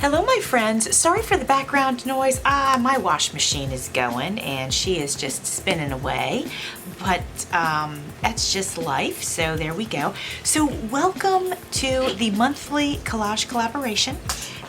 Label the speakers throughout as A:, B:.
A: Hello my friends, sorry for the background noise. My wash machine is going and she is just spinning away, but that's just life, so there we go. So welcome to the monthly collage collaboration,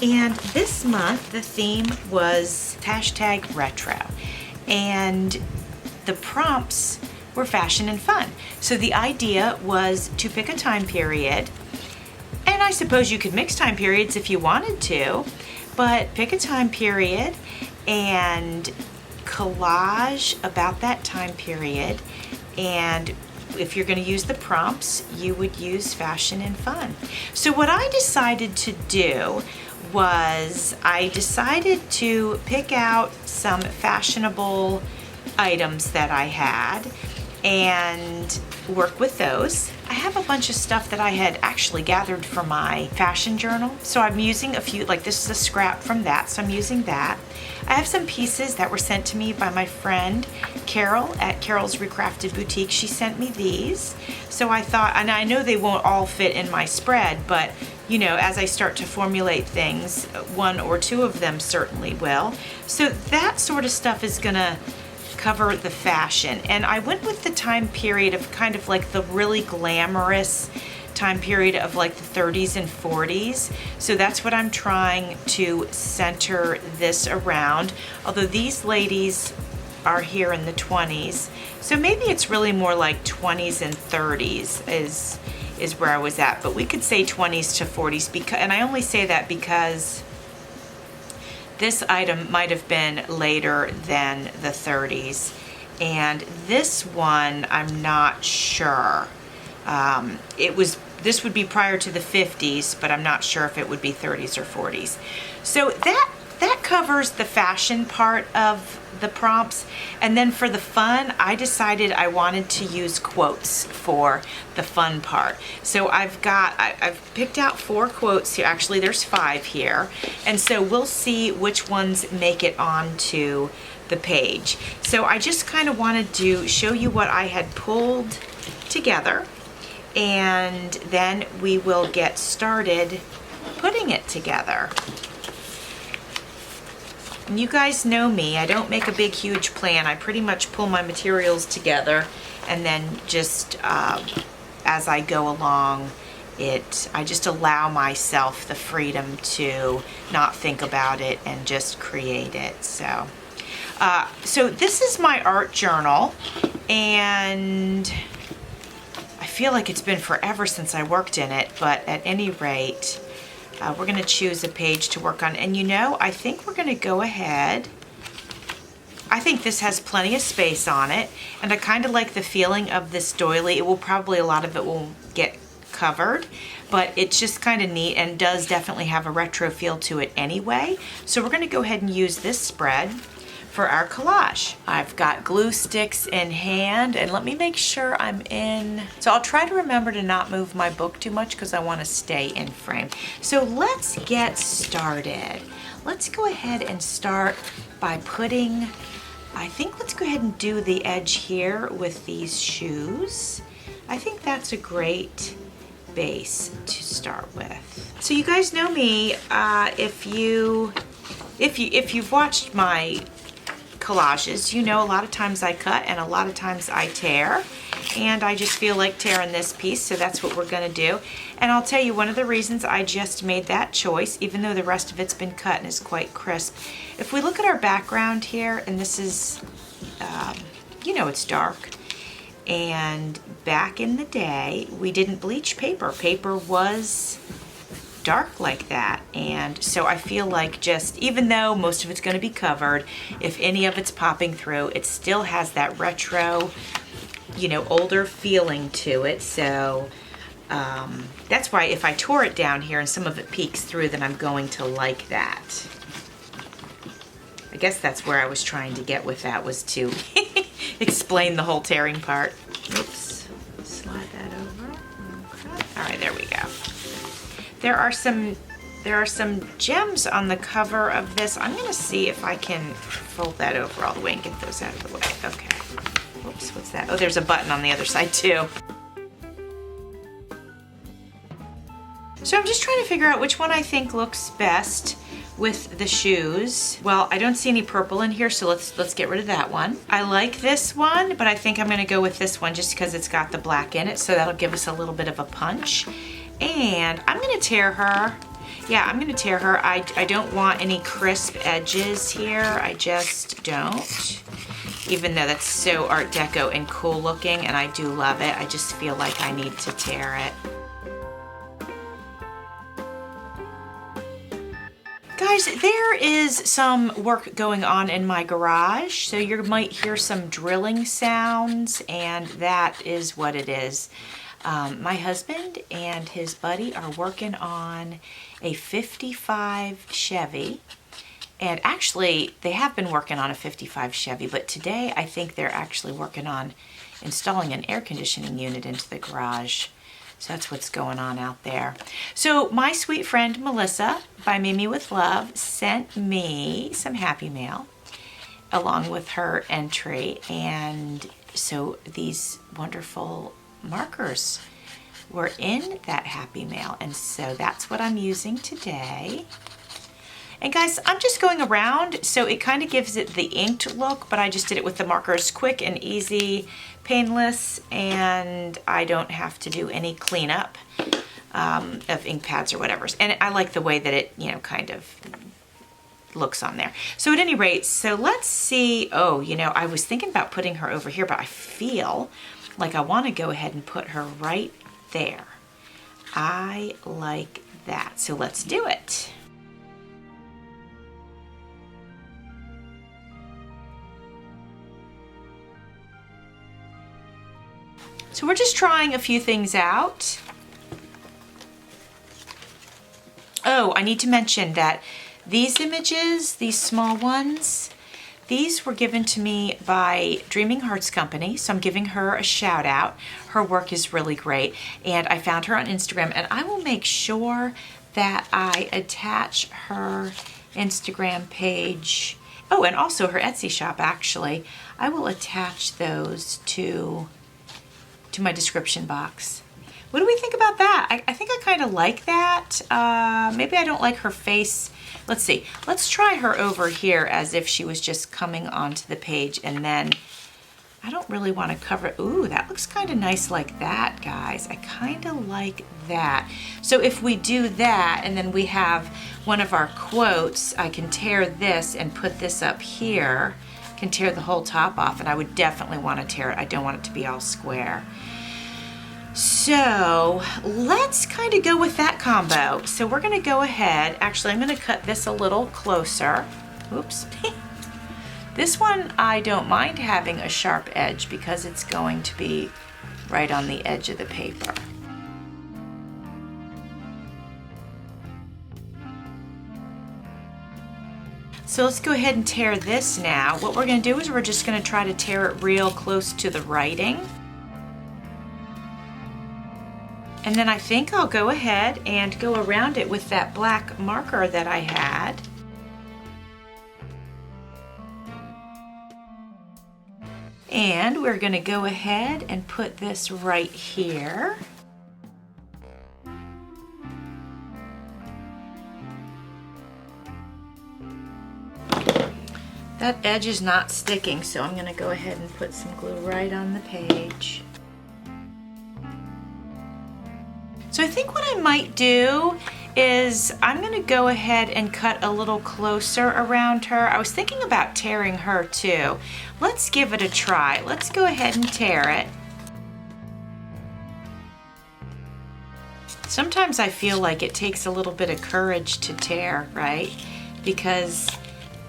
A: and this month the theme was hashtag retro, and the prompts were fashion and fun. So the idea was to pick a time period. And I suppose you could mix time periods if you wanted to, but pick a time period and collage about that time period. And if you're going to use the prompts, you would use fashion and fun. So what I decided to do was I decided to pick out some fashionable items that I had and work with those. I have a bunch of stuff that I had actually gathered for my fashion journal. So I'm using a few, like this is a scrap from that, so I'm using that. I have some pieces that were sent to me by my friend Carol at Carol's Recrafted Boutique. She sent me these. So I thought, and I know they won't all fit in my spread, but you know, as I start to formulate things, one or two of them certainly will. So that sort of stuff is gonna cover the fashion, and I went with the time period of kind of like the really glamorous time period of like the 30s and 40s. So that's what I'm trying to center this around, although these ladies are here in the 20s, so maybe it's really more like 20s and 30s is where I was at, but we could say 20s to 40s, because, and I only say that because this item might have been later than the 30s, and this one I'm not sure. This would be prior to the 50s, but I'm not sure if it would be 30s or 40s. So that covers the fashion part of the prompts, and then for the fun, I decided I wanted to use quotes for the fun part. So I've picked out 4 quotes here. Actually, there's 5 here, and so we'll see which ones make it onto the page. So I just kind of wanted to show you what I had pulled together, and then we will get started putting it together. And you guys know me, I don't make a big huge plan. I pretty much pull my materials together, and then just as I go along, I just allow myself the freedom to not think about it and just create it. So this is my art journal, and I feel like it's been forever since I worked in it, but at any rate, we're going to choose a page to work on. And you know, I think we're going to go ahead. I think this has plenty of space on it, and I kind of like the feeling of this doily. It will probably, a lot of it will get covered, but it's just kind of neat and does definitely have a retro feel to it anyway. So we're going to go ahead and use this spread for our collage. I've got glue sticks in hand, and let me make sure I'm in. So I'll try to remember to not move my book too much because I want to stay in frame. So let's get started. Let's go ahead and start by putting, let's go ahead and do the edge here with these shoes. I think that's a great base to start with. So you guys know me, if you've watched my collages, you know a lot of times I cut and a lot of times I tear, and I just feel like tearing this piece, so that's what we're going to do. And I'll tell you one of the reasons I just made that choice, even though the rest of it's been cut and is quite crisp. If we look at our background here, and this is you know, it's dark, and back in the day we didn't bleach paper. Paper was dark like that, and so I feel like, just even though most of it's going to be covered, if any of it's popping through, it still has that retro, you know, older feeling to it. So that's why if I tore it down here and some of it peeks through, then I'm going to like that. I guess that's where I was trying to get with that, was to explain the whole tearing part. Oops, slide that over. Okay. All right, there we go. There are some gems on the cover of this. I'm going to see if I can fold that over all the way and get those out of the way. Okay. Whoops, what's that? Oh, there's a button on the other side too. So I'm just trying to figure out which one I think looks best with the shoes. Well, I don't see any purple in here, so let's get rid of that one. I like this one, but I think I'm gonna go with this one just because it's got the black in it, so that'll give us a little bit of a punch. And I'm gonna tear her. Yeah, I'm gonna tear her. I don't want any crisp edges here. I just don't. Even though that's so Art Deco and cool looking, and I do love it, I just feel like I need to tear it. Guys, there is some work going on in my garage, so you might hear some drilling sounds, and that is what it is. My husband and his buddy are working on a 55 Chevy, and actually they have been working on a 55 Chevy, but today I think they're actually working on installing an air conditioning unit into the garage. So that's what's going on out there. So my sweet friend Melissa, by Mimi with Love, sent me some happy mail along with her entry. And so these wonderful markers were in that happy mail. And so that's what I'm using today. And guys, I'm just going around, so it kind of gives it the inked look, but I just did it with the markers, quick and easy, painless, and I don't have to do any cleanup of ink pads or whatever. And I like the way that it, you know, kind of looks on there. So at any rate, so let's see. Oh, you know, I was thinking about putting her over here, but I feel like I want to go ahead and put her right there. I like that. So let's do it. So we're just trying a few things out. Oh, I need to mention that these images, these small ones, these were given to me by Dreaming Hearts Company, so I'm giving her a shout out. Her work is really great, and I found her on Instagram, and I will make sure that I attach her Instagram page. Oh, and also her Etsy shop, actually. I will attach those to my description box. What do we think about that? I think I kind of like that. Maybe I don't like her face. Let's see. Let's try her over here as if she was just coming onto the page, and then I don't really want to cover it. Ooh, that looks kind of nice like that, guys. I kind of like that. So if we do that, and then we have one of our quotes, I can tear this and put this up here. Can tear the whole top off, and I would definitely want to tear it. I don't want it to be all square. So let's kind of go with that combo. So we're going to go ahead. Actually, I'm going to cut this a little closer. Oops. This one I don't mind having a sharp edge because it's going to be right on the edge of the paper. So let's go ahead and tear this now. What we're going to do is we're just going to try to tear it real close to the writing. And then I think I'll go ahead and go around it with that black marker that I had. And we're going to go ahead and put this right here. That edge is not sticking, so I'm going to go ahead and put some glue right on the page. So I think what I might do is I'm going to go ahead and cut a little closer around her. I was thinking about tearing her too. Let's give it a try. Let's go ahead and tear it. Sometimes I feel like it takes a little bit of courage to tear, right? Because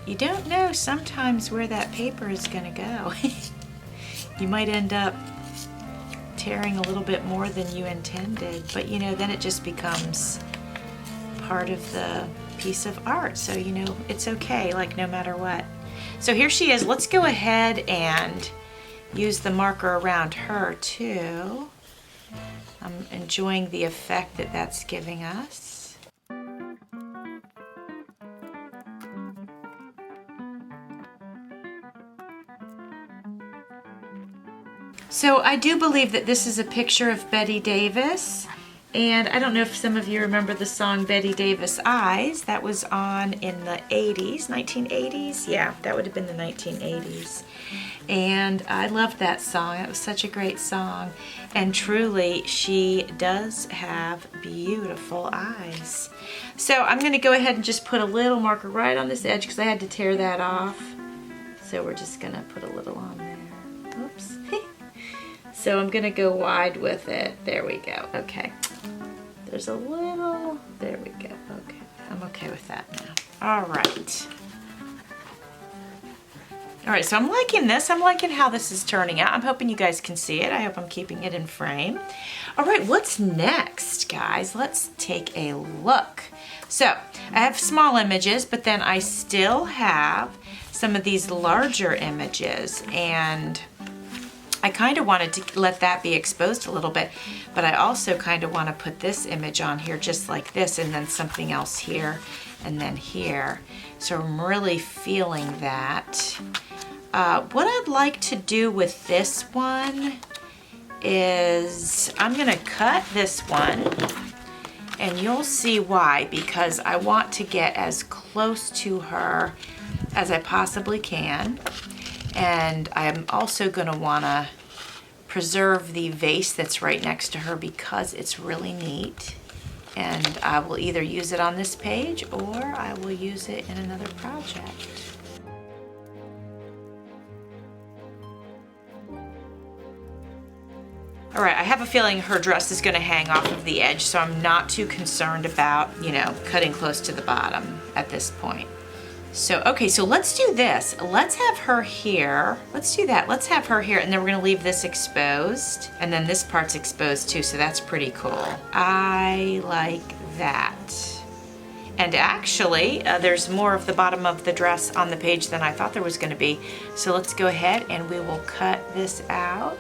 A: you don't know sometimes where that paper is going to go. You might end up tearing a little bit more than you intended, but you know, then it just becomes part of the piece of art. So, you know, it's okay, like no matter what. So here she is. Let's go ahead and use the marker around her too. I'm enjoying the effect that that's giving us. So I do believe that this is a picture of Betty Davis, And I don't know if some of you remember the song Betty Davis Eyes. That was on in the 80s, 1980s. Yeah, that would have been the 1980s. And I loved that song. It was such a great song. And truly, she does have beautiful eyes. So I'm going to go ahead and just put a little marker right on this edge because I had to tear that off. So we're just going to put a little on there. Oops. So I'm going to go wide with it. There we go. Okay. There's a little, there we go. Okay. I'm okay with that now. All right. All right, so I'm liking this. I'm liking how this is turning out. I'm hoping you guys can see it. I hope I'm keeping it in frame. All right, what's next, guys? Let's take a look. So I have small images, but then I still have some of these larger images, and I kind of wanted to let that be exposed a little bit, but I also kind of want to put this image on here just like this, and then something else here, and then here. So I'm really feeling that. What I'd like to do with this one is I'm going to cut this one, and you'll see why, because I want to get as close to her as I possibly can. And I'm also going to want to preserve the vase that's right next to her because it's really neat. And I will either use it on this page or I will use it in another project. All right, I have a feeling her dress is going to hang off of the edge, so I'm not too concerned about, you know, cutting close to the bottom at this point. So, okay, so let's do this. Let's have her here. Let's do that. Let's have her here, and then we're gonna leave this exposed, and then this part's exposed too, so that's pretty cool. I like that. And actually, there's more of the bottom of the dress on the page than I thought there was gonna be. So let's go ahead and we will cut this out.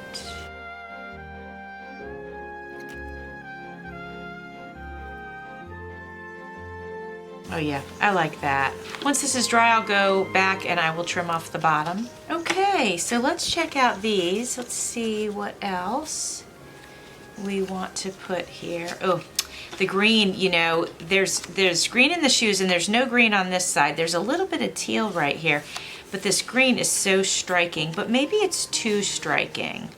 A: Oh yeah, I like that. Once this is dry, I'll go back and I will trim off the bottom. Okay, so let's check out these. Let's see what else we want to put here. Oh, the green, you know, there's green in the shoes and there's no green on this side. There's a little bit of teal right here, but this green is so striking, but maybe it's too striking.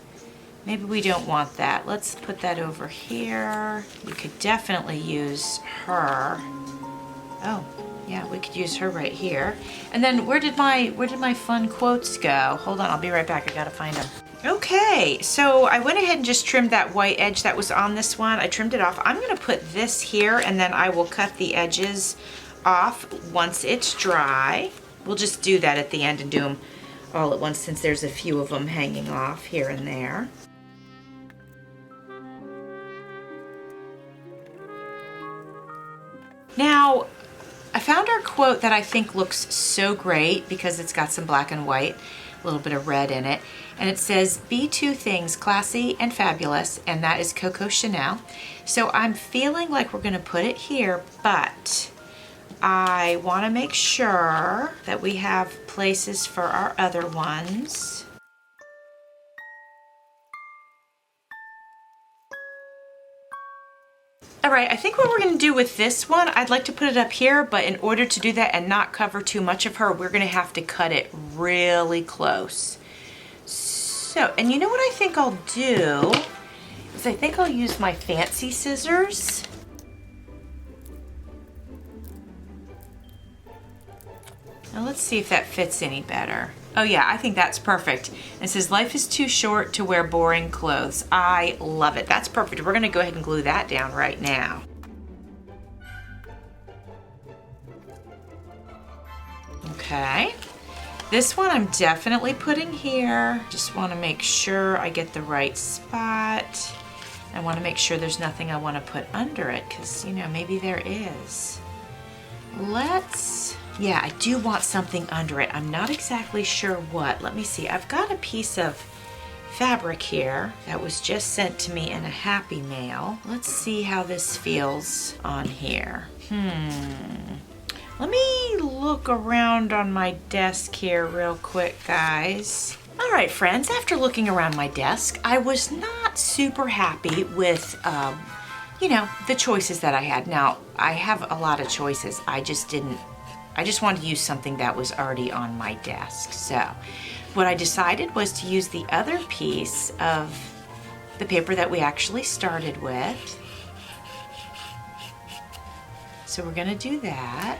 A: Maybe we don't want that. Let's put that over here. We could definitely use her. Oh, yeah, we could use her right here. And then where did my fun quotes go? Hold on, I'll be right back. I gotta find them. Okay, so I went ahead and just trimmed that white edge that was on this one. I trimmed it off. I'm gonna put this here and then I will cut the edges off once it's dry. We'll just do that at the end and do them all at once since there's a few of them hanging off here and there. Now, I found our quote that I think looks so great because it's got some black and white, a little bit of red in it. And it says, be two things, classy and fabulous, and that is Coco Chanel. So I'm feeling like we're gonna put it here, but I wanna make sure that we have places for our other ones. All right, I think what we're gonna do with this one, I'd like to put it up here, but in order to do that and not cover too much of her, we're gonna have to cut it really close. So, and you know what I think I'll do, is I think I'll use my fancy scissors. Now let's see if that fits any better. Oh yeah, I think that's perfect. It says, life is too short to wear boring clothes. I love it. That's perfect. We're gonna go ahead and glue that down right now. Okay. This one I'm definitely putting here. Just wanna make sure I get the right spot. I wanna make sure there's nothing I wanna put under it, because, you know, maybe there is. Yeah, I do want something under it. I'm not exactly sure what. Let me see. I've got a piece of fabric here that was just sent to me in a Happy Mail. Let's see how this feels on here. Let me look around on my desk here real quick, guys. All right, friends, after looking around my desk, I was not super happy with you know, the choices that I had. Now, I have a lot of choices. I just wanted to use something that was already on my desk. So what I decided was to use the other piece of the paper that we actually started with. So we're gonna do that.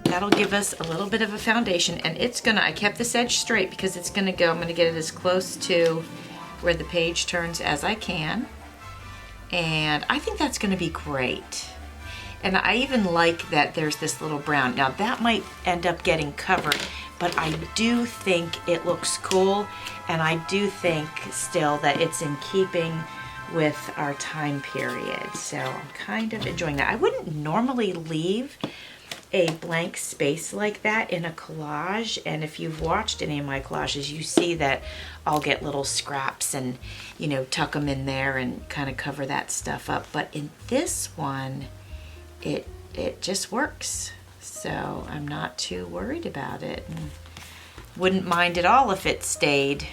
A: That'll give us a little bit of a foundation, and I kept this edge straight because I'm gonna get it as close to where the page turns as I can. And I think that's gonna be great. And I even like that there's this little brown. Now that might end up getting covered, but I do think it looks cool, and I do think still that it's in keeping with our time period. So I'm kind of enjoying that. I wouldn't normally leave a blank space like that in a collage, and if you've watched any of my collages, you see that I'll get little scraps and, you know, tuck them in there and kind of cover that stuff up. But in this one, it just works. So I'm not too worried about it. And wouldn't mind at all if it stayed,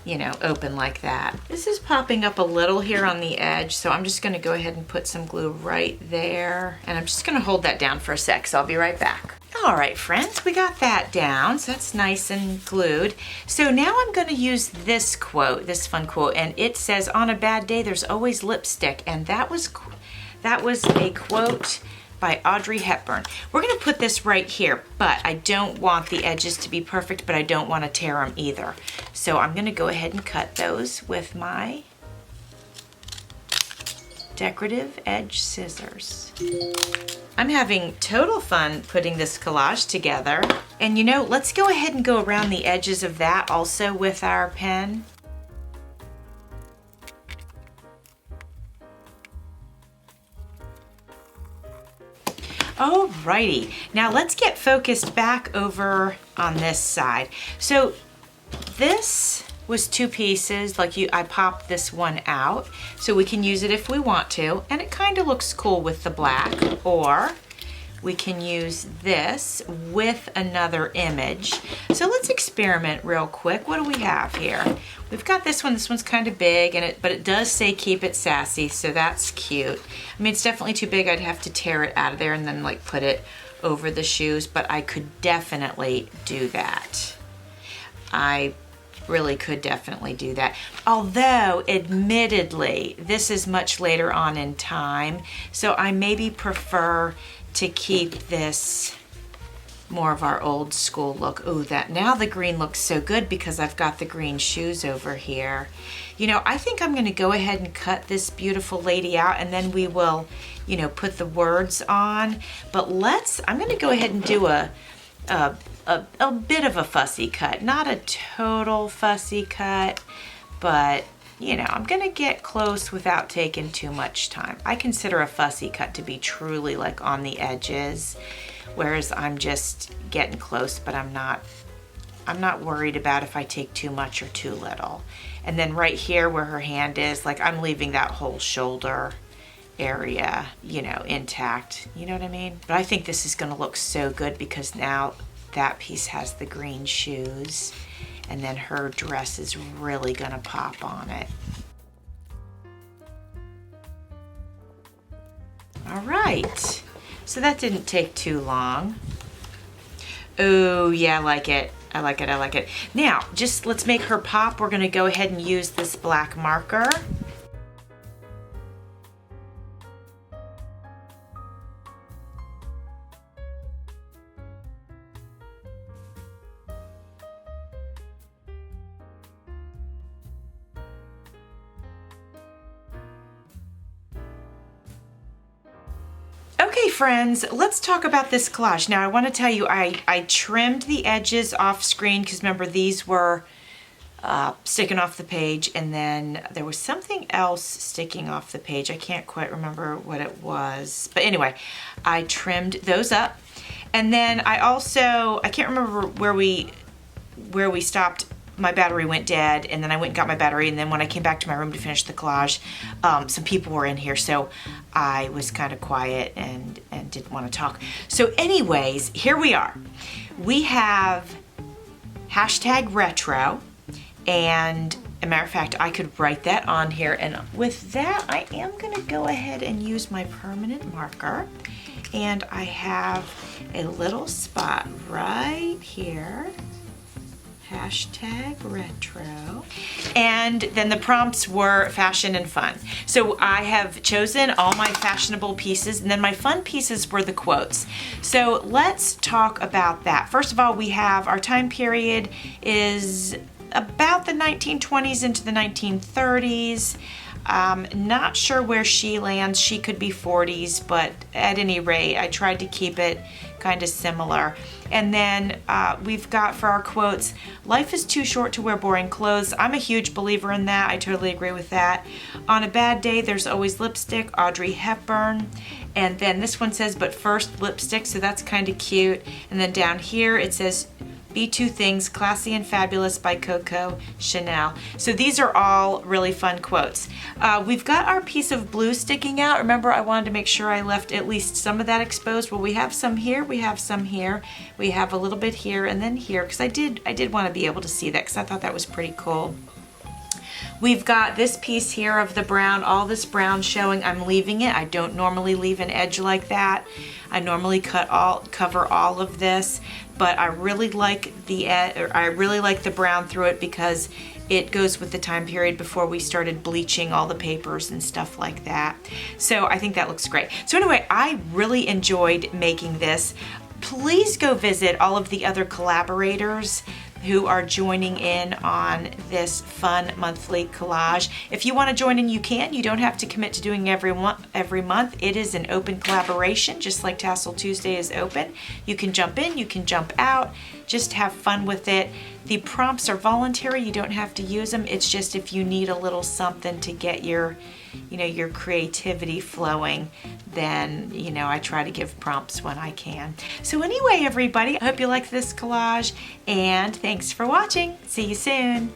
A: you know, open like that. This is popping up a little here on the edge, so I'm just gonna go ahead and put some glue right there. And I'm just gonna hold that down for a sec, so I'll be right back. All right, friends, we got that down, so that's nice and glued. So now I'm gonna use this quote, this fun quote, and it says, "On a bad day, there's always lipstick," and that was a quote by Audrey Hepburn. We're gonna put this right here, but I don't want the edges to be perfect, but I don't wanna tear them either. So I'm gonna go ahead and cut those with my decorative edge scissors. I'm having total fun putting this collage together. And you know, let's go ahead and go around the edges of that also with our pen. Alrighty, now let's get focused back over on this side. So this was two pieces, like I popped this one out, so we can use it if we want to, and it kind of looks cool with the black, or we can use this with another image. So let's experiment real quick. What do we have here? We've got this one's kind of big, but it does say keep it sassy, so that's cute. I mean, it's definitely too big. I'd have to tear it out of there and then like put it over the shoes, but I could definitely do that. I really could definitely do that. Although, admittedly, this is much later on in time, so I maybe prefer to keep this more of our old school look. Ooh, now the green looks so good because I've got the green shoes over here. You know, I think I'm gonna go ahead and cut this beautiful lady out, and then we will, you know, put the words on. But I'm gonna go ahead and do a bit of a fussy cut. Not a total fussy cut, but you know, I'm gonna get close without taking too much time. I consider a fussy cut to be truly like on the edges, whereas I'm just getting close, but I'm not worried about if I take too much or too little. And then right here where her hand is, like I'm leaving that whole shoulder area, you know, intact. You know what I mean? But I think this is gonna look so good because now that piece has the green shoes, and then her dress is really gonna pop on it. All right, so that didn't take too long. Oh yeah, I like it. I like it, I like it. Now, just let's make her pop. We're gonna go ahead and use this black marker. Okay, friends, let's talk about this collage. Now, I want to tell you, I trimmed the edges off screen because remember, these were sticking off the page, and then there was something else sticking off the page. I can't quite remember what it was. But anyway, I trimmed those up. And then I can't remember where we stopped. My battery went dead, and then I went and got my battery, and then when I came back to my room to finish the collage, some people were in here, so I was kind of quiet and didn't want to talk. So anyways, here we are. We have #retro, and a matter of fact, I could write that on here, and with that, I am gonna go ahead and use my permanent marker, and I have a little spot right here. #retro. And then the prompts were fashion and fun. So I have chosen all my fashionable pieces, and then my fun pieces were the quotes. So let's talk about that. First of all, we have our time period is about the 1920s into the 1930s. Not sure where she lands. She could be 40s, but at any rate, I tried to keep it kind of similar. And then we've got for our quotes, life is too short to wear boring clothes. I'm a huge believer in that. I totally agree with that. On a bad day, there's always lipstick, Audrey Hepburn. And then this one says, but first lipstick, so that's kind of cute. And then down here it says, Be Two Things, Classy and Fabulous by Coco Chanel. So these are all really fun quotes. We've got our piece of blue sticking out. Remember, I wanted to make sure I left at least some of that exposed. Well, we have some here, we have some here, we have a little bit here and then here, because I did want to be able to see that because I thought that was pretty cool. We've got this piece here of the brown, all this brown showing. I'm leaving it. I don't normally leave an edge like that. I normally cover all of this, but I really like the brown through it because it goes with the time period before we started bleaching all the papers and stuff like that. So I think that looks great. So anyway, I really enjoyed making this. Please go visit all of the other collaborators who are joining in on this fun monthly collage. If you want to join in, you can. You don't have to commit to doing every month. It is an open collaboration, just like Tassel Tuesday is open. You can jump in, you can jump out, just have fun with it. The prompts are voluntary. You don't have to use them. It's just if you need a little something to get your creativity flowing, then, I try to give prompts when I can. So anyway, everybody, I hope you liked this collage, and thanks for watching. See you soon.